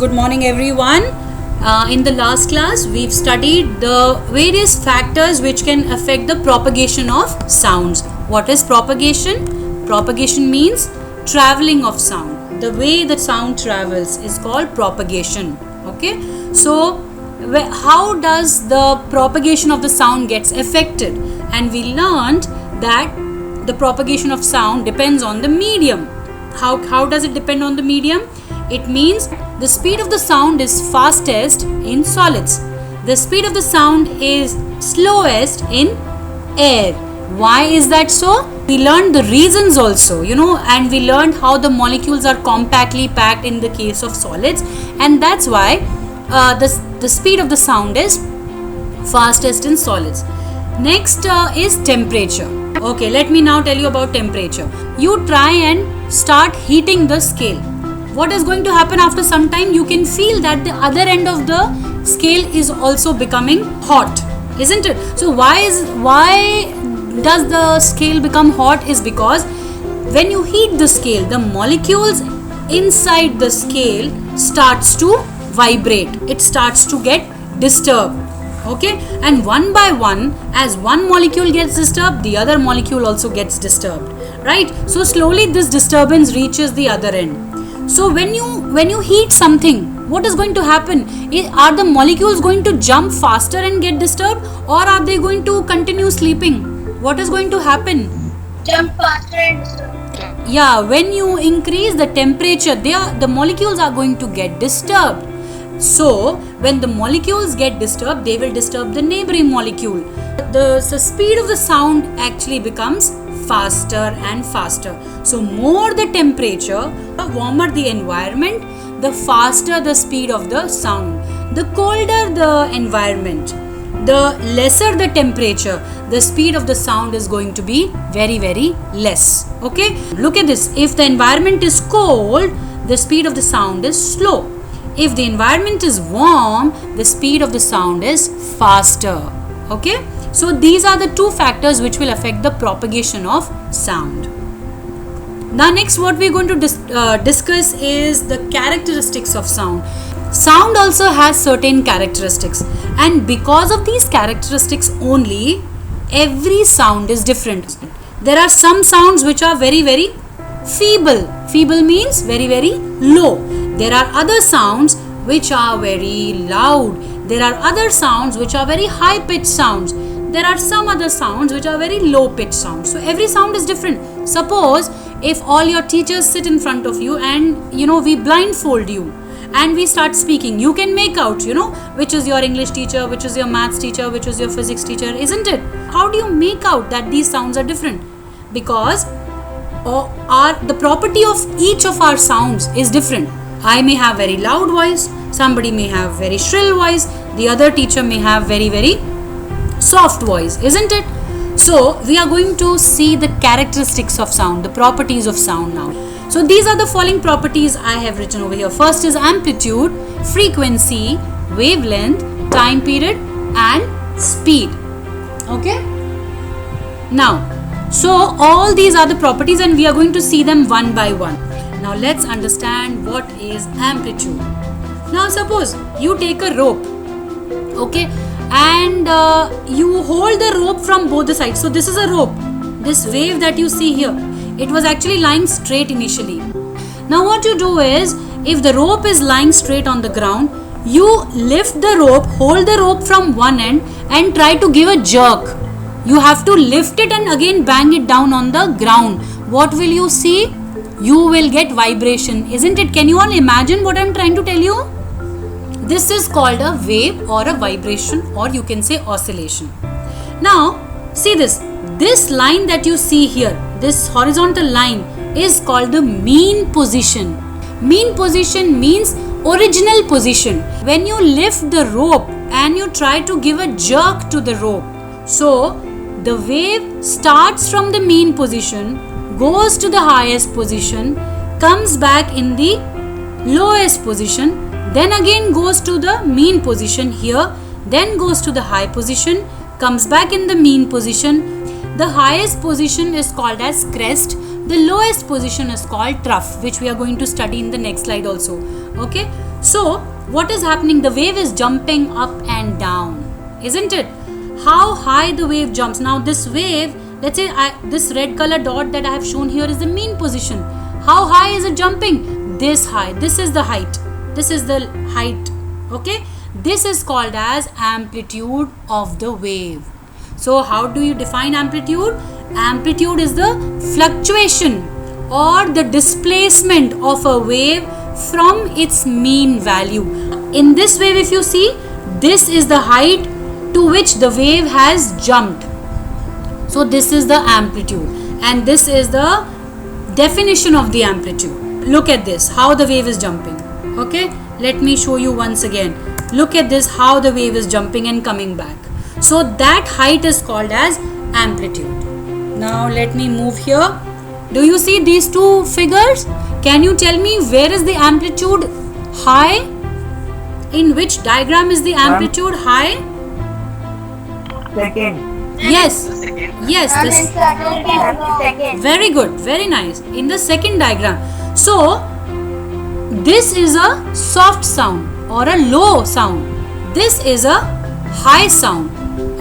Good morning, everyone. In the last class, we've studied the various factors which can affect the propagation of sounds. What is propagation? Propagation means traveling of sound. The way the sound travels is called propagation. Okay. So, how does the propagation of the sound gets affected? And we learned that the propagation of sound depends on the medium. How does it depend on the medium? It means the speed of the sound is fastest in solids. The speed of the sound is slowest in air. Why is that so? We learned the reasons also, and we learned how the molecules are compactly packed in the case of solids, and that's why the speed of the sound is fastest in solids. Next is temperature. Okay, let me now tell you about temperature. You try and start heating the scale. What is going to happen after some time? You can feel that the other end of the scale is also becoming hot, isn't it? So why does the scale become hot? Is because when you heat the scale, the molecules inside the scale starts to vibrate. It starts to get disturbed. Okay, and one by one, as one molecule gets disturbed, the other molecule also gets disturbed, right? So slowly this disturbance reaches the other end. So when you heat something, what is going to happen? Are the molecules going to jump faster and get disturbed, or are they going to continue sleeping? What is going to happen? Jump faster and disturb. Yeah, when you increase the temperature, the molecules are going to get disturbed. So when the molecules get disturbed, they will disturb the neighboring molecule. The speed of the sound actually becomes faster and faster. So more the temperature, the warmer the environment, the faster the speed of the sound. The colder the environment, the lesser the temperature, the speed of the sound is going to be very, very less. Okay, look at this. If the environment is cold, the speed of the sound is slow. If the environment is warm, the speed of the sound is faster. Okay, so these are the two factors which will affect the propagation of sound. Now next what we are going to discuss is the characteristics of sound. Sound also has certain characteristics, and because of these characteristics only, every sound is different. There are some sounds which are very, very feeble. Feeble means very, very low. There are other sounds which are very loud. There are other sounds which are very high pitched sounds. There are some other sounds which are very low pitched sounds. So every sound is different. Suppose if all your teachers sit in front of you and we blindfold you and we start speaking, you can make out which is your English teacher, which is your maths teacher, which is your physics teacher, isn't it? How do you make out that these sounds are different? Because the property of each of our sounds is different. I may have very loud voice, somebody may have very shrill voice, the other teacher may have very, very soft voice, isn't it? So we are going to see the characteristics of sound, the properties of sound now. So these are the following properties I have written over here. First is amplitude, frequency, wavelength, time period and speed. Okay. Now, so all these are the properties and we are going to see them one by one. Now let's understand what is amplitude. Now suppose you take a rope, okay, and you hold the rope from both the sides. So this is a rope. This wave that you see here, it was actually lying straight initially. Now what you do is, if the rope is lying straight on the ground, you lift the rope, hold the rope from one end and try to give a jerk. You have to lift it and again bang it down on the ground. What will you see? You will get vibration, isn't it? Can you all imagine what I am trying to tell you? This is called a wave or a vibration, or you can say oscillation. Now, see this. This line that you see here, this horizontal line is called the mean position. Mean position means original position. When you lift the rope and you try to give a jerk to the rope, so the wave starts from the mean position, goes to the highest position, comes back in the lowest position, then again goes to the mean position here, then goes to the high position, comes back in the mean position. The highest position is called as crest. The lowest position is called trough, which we are going to study in the next slide also. Okay. So what is happening? The wave is jumping up and down, isn't it? How high the wave jumps. Now this wave, let's say this red color dot that I have shown here is the mean position. How high is it jumping? This high. This is the height. This is the height. Okay. This is called as amplitude of the wave. So how do you define amplitude? Amplitude is the fluctuation or the displacement of a wave from its mean value. In this wave, if you see, this is the height to which the wave has jumped. So this is the amplitude, and this is the definition of the amplitude. Look at this, how the wave is jumping. Okay, let me show you once again. Look at this, how the wave is jumping and coming back. So that height is called as amplitude. Now let me move here. Do you see these two figures? Can you tell me where is the amplitude high? In which diagram is the amplitude high? Second. Yes. Yes. Second. Very good. Very nice. In the second diagram. So this is a soft sound or a low sound. This is a high sound.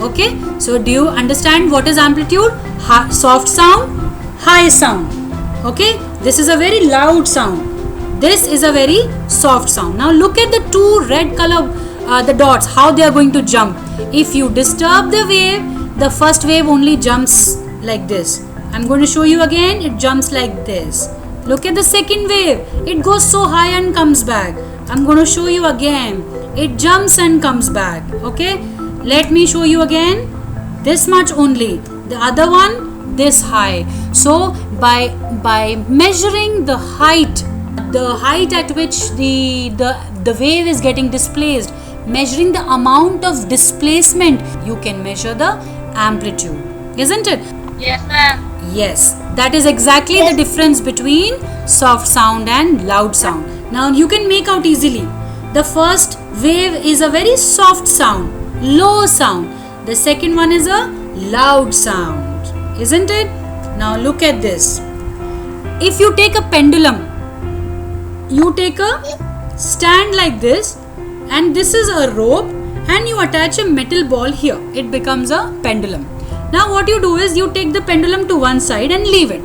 Okay. So do you understand what is amplitude? Soft sound, high sound. Okay. This is a very loud sound. This is a very soft sound. Now look at the two red color, the dots, how they are going to jump. If you disturb the wave, the first wave only jumps like this. I'm going to show you again. It jumps like this. Look at the second wave. It goes so high and comes back. I'm going to show you again. It jumps and comes back. Okay. Let me show you again. This much only. The other one, this high. So by measuring the height at which the wave is getting displaced, measuring the amount of displacement, you can measure the amplitude, isn't it? Yes, ma'am. Yes, that is exactly the difference between soft sound and loud sound. Now you can make out easily. The first wave is a very soft sound, low sound. The second one is a loud sound, isn't it? Now look at this. If you take a pendulum, you take a stand like this, and this is a rope, and you attach a metal ball here. It becomes a pendulum. Now what you do is you take the pendulum to one side and leave it.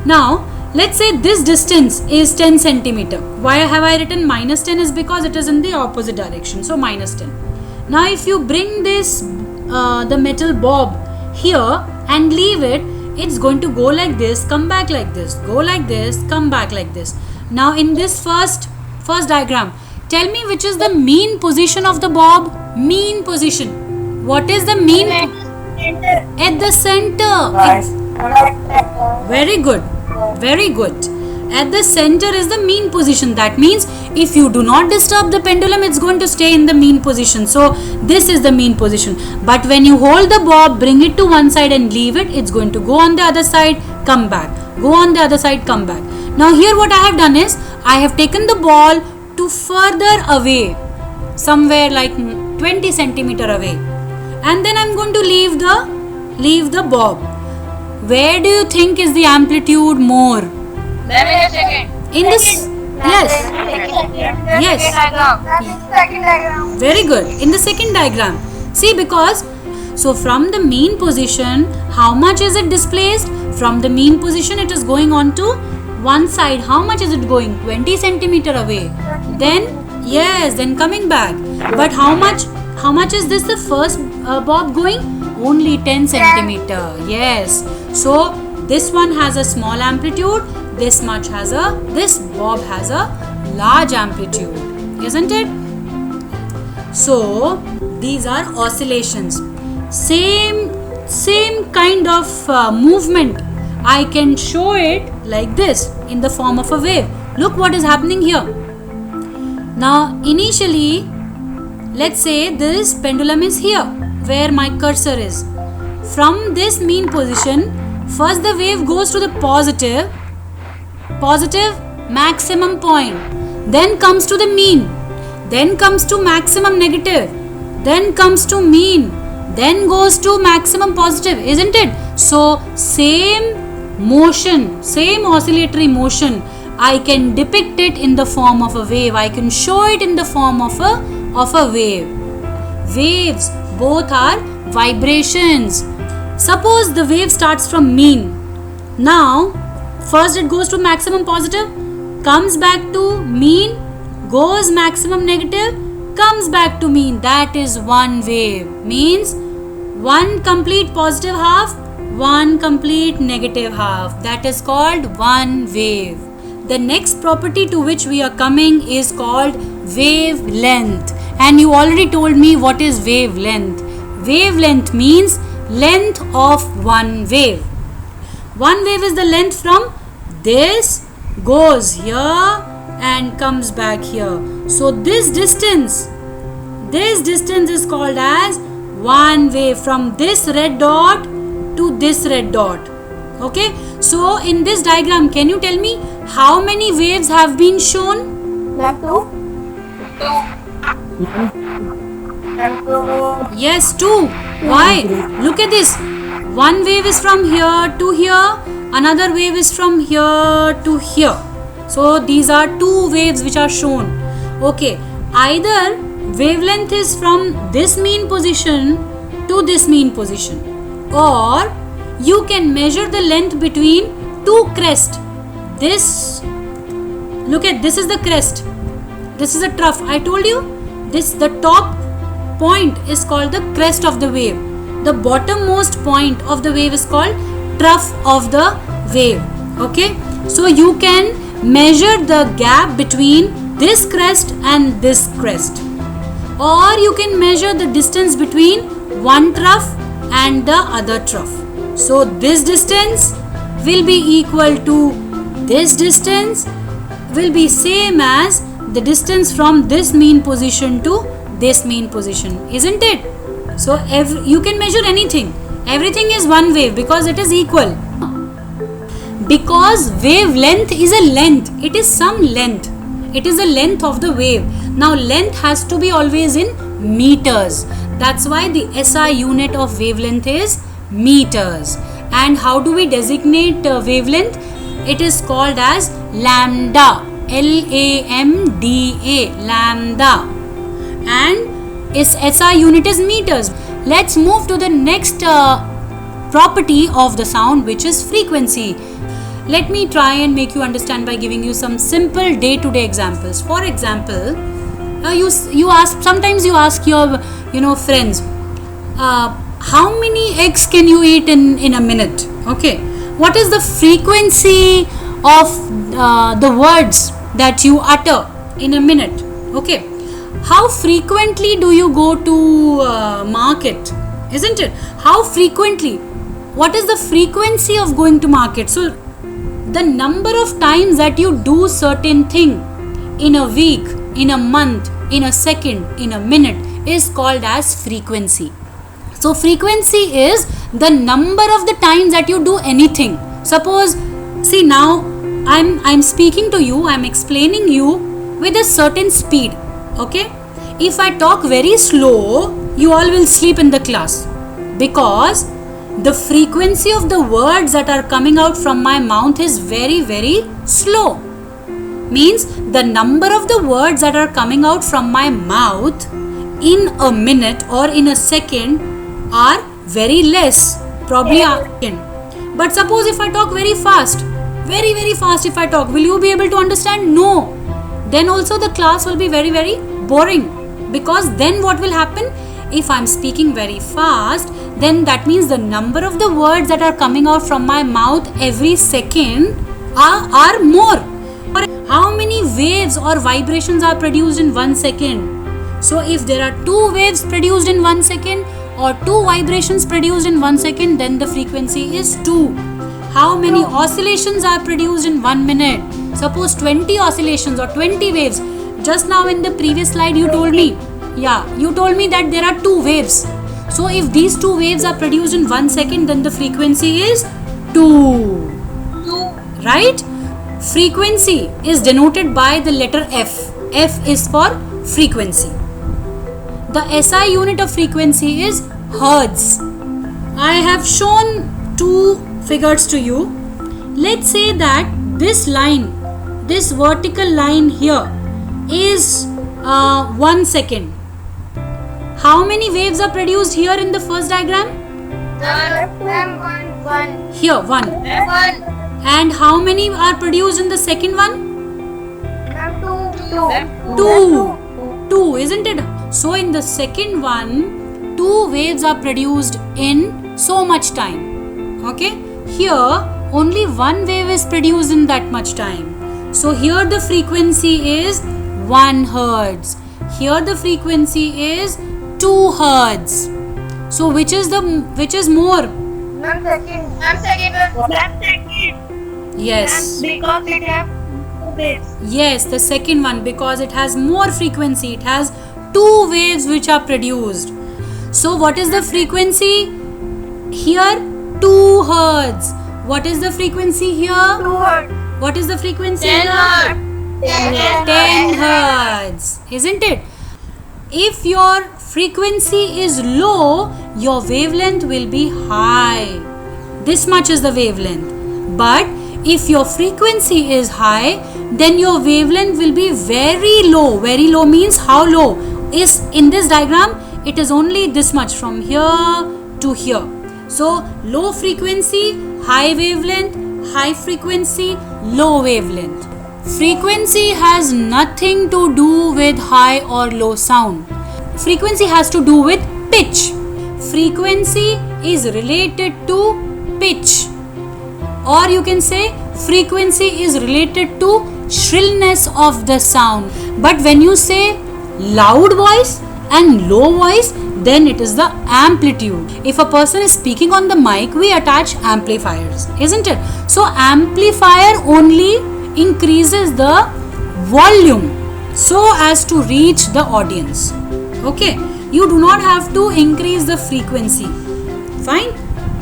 Now let's say this distance is 10 centimeter. Why have I written minus 10 is because it is in the opposite direction. So minus 10. Now if you bring this the metal bob here and leave it, it's going to go like this, come back like this, go like this, come back like this. Now in this first diagram, tell me which is the mean position of the bob. Mean position. What is the mean? At the center. Very good. Very good. At the center is the mean position. That means if you do not disturb the pendulum, it's going to stay in the mean position. So this is the mean position. But when you hold the bob, bring it to one side and leave it, it's going to go on the other side, come back. Go on the other side, come back. Now here what I have done is, I have taken the ball to further away, somewhere like 20 centimeter away. And then I'm going to leave the bob. Where do you think is the amplitude more? Second. In this, yes, Second diagram. very good. In the second diagram, see, because so from the mean position, how much is it displaced? From the mean position, it is going on to one side. How much is it going? 20 centimeter away. Then yes, then coming back. But how much is this the first bob going? Only 10 centimeter. Yes. So this one has a small amplitude. This bob has a large amplitude, isn't it? So these are oscillations. Same kind of movement. I can show it like this in the form of a wave. Look what is happening here. Now initially, let's say this pendulum is here where my cursor is. From this mean position, first the wave goes to the positive maximum point, then comes to the mean, then comes to maximum negative, then comes to mean, then goes to maximum positive, isn't it? So same motion, same oscillatory motion, I can depict it in the form of a wave. I can show it in the form of a wave. Waves both are vibrations. Suppose the wave starts from mean. Now, first it goes to maximum positive, comes back to mean, goes maximum negative, comes back to mean. That is one wave. Means one complete positive half, one complete negative half. That is called one wave. The next property to which we are coming is called wavelength. And you already told me what is wavelength. Wavelength means length of one wave. One wave is the length from this, goes here and comes back here. So this distance is called as one wave from this red dot to this red dot. Okay, so in this diagram, can you tell me how many waves have been shown? Ma'am, two. Yes, two. Why? Look at this. One wave is from here to here, another wave is from here to here. So these are two waves which are shown. Okay, either wavelength is from this mean position to this mean position, or you can measure the length between two crests. This, look at, this is the crest, this is a trough. I told you this, the top point is called the crest of the wave. The bottommost point of the wave is called trough of the wave. Okay, so you can measure the gap between this crest and this crest, or you can measure the distance between one trough and the other trough. So this distance will be equal to this distance, will be same as the distance from this mean position to this mean position, isn't it? So you can measure anything. Everything is one wave because it is equal. Because wavelength is a length, it is some length. It is the length of the wave. Now length has to be always in meters. That's why the SI unit of wavelength is meters. And how do we designate wavelength? It is called as lambda. L-A-M-D-A, lambda. And its SI unit is meters. Let's move to the next property of the sound, which is frequency. Let me try and make you understand by giving you some simple day-to-day examples. For example, sometimes you ask your friends, how many eggs can you eat in a minute? Okay, what is the frequency of the words that you utter in a minute? Okay, how frequently do you go to market, isn't it? How frequently? What is the frequency of going to market? So the number of times that you do certain thing in a week, in a month, in a second, in a minute is called as frequency. So frequency is the number of the times that you do anything. Suppose, see, now I'm speaking to you, I'm explaining you with a certain speed. Okay, if I talk very slow, you all will sleep in the class, because the frequency of the words that are coming out from my mouth is very, very slow. Means the number of the words that are coming out from my mouth in a minute or in a second are very less, probably a second. But suppose if I talk very fast, very, very fast if I talk, will you be able to understand? No. Then also the class will be very, very boring, because then what will happen? If I'm speaking very fast, then that means the number of the words that are coming out from my mouth every second are more. How many waves or vibrations are produced in 1 second? So if there are 2 waves produced in 1 second or 2 vibrations produced in 1 second, then the frequency is 2. How many oscillations are produced in 1 minute? Suppose 20 oscillations or 20 waves. Just now in the previous slide you told me, you told me that there are 2 waves. So if these 2 waves are produced in 1 second, then the frequency is 2. Right? Frequency is denoted by the letter F. F is for frequency. The SI unit of frequency is hertz. I have shown 2 figures to you. Let's say that this line, this vertical line here is 1 second. How many waves are produced here in the first diagram? One. Here, 1. One. And how many are produced in the second one? Two. 2, isn't it? So in the second one, 2 waves are produced in so much time. Okay? Here, only 1 wave is produced in that much time. So here the frequency is 1 hertz. Here the frequency is 2 hertz. So which is more? 1 second. 1 second. 1 second. Yes. Because it has 2 waves. Yes, the second one, because it has more frequency. It has 2 waves which are produced. So what is the frequency here? 2 hertz. What is the frequency here? 2 hertz. What is the frequency 10 here? hertz. 10 hertz, isn't it? If your frequency is low, your wavelength will be high. This much is the wavelength. But if your frequency is high, then your wavelength will be very low. Very low means how low? Is in this diagram, it is only this much from here to here. So low frequency, high wavelength, high frequency, low wavelength. Frequency has nothing to do with high or low sound. Frequency has to do with pitch. Frequency is related to pitch. Or you can say frequency is related to shrillness of the sound. But when you say loud voice and low voice, then it is the amplitude. If a person is speaking on the mic, we attach amplifiers, isn't it? So amplifier only increases the volume so as to reach the audience. Okay, you do not have to increase the frequency. Fine.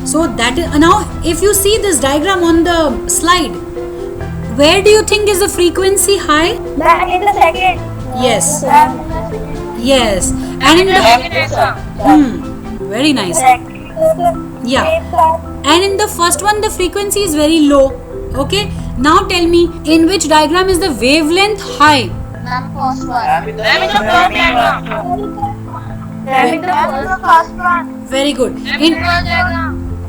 So that is, now if you see this diagram on the slide, where do you think is the frequency high? That is the second. Yes. Yes. And in the very nice. Yeah. And in the first one, the frequency is very low. Okay. Now tell me, in which diagram is the wavelength high? First one. Very good.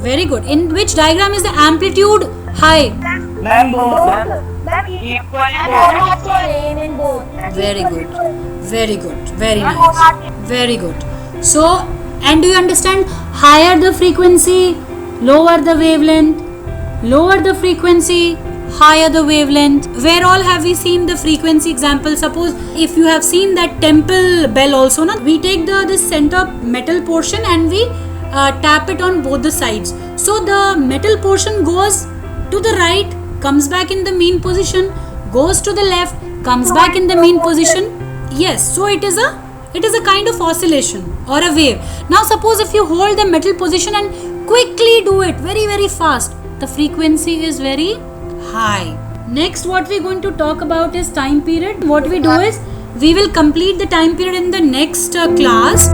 Very good. In which diagram is the amplitude high? Very good. Very good. Very nice. Very good. So, and do you understand? Higher the frequency, lower the wavelength. Lower the frequency, higher the wavelength. Where all have we seen the frequency example? Suppose if you have seen that temple bell also, na, we take this center metal portion and we tap it on both the sides. So the metal portion goes to the right, comes back in the mean position, goes to the left, comes back in the mean position. Yes, so it is a kind of oscillation or a wave. Now suppose if you hold the metal position and quickly do it very, very fast, the frequency is very high. Next, what we're going to talk about is time period. What we do is, we will complete the time period in the next class.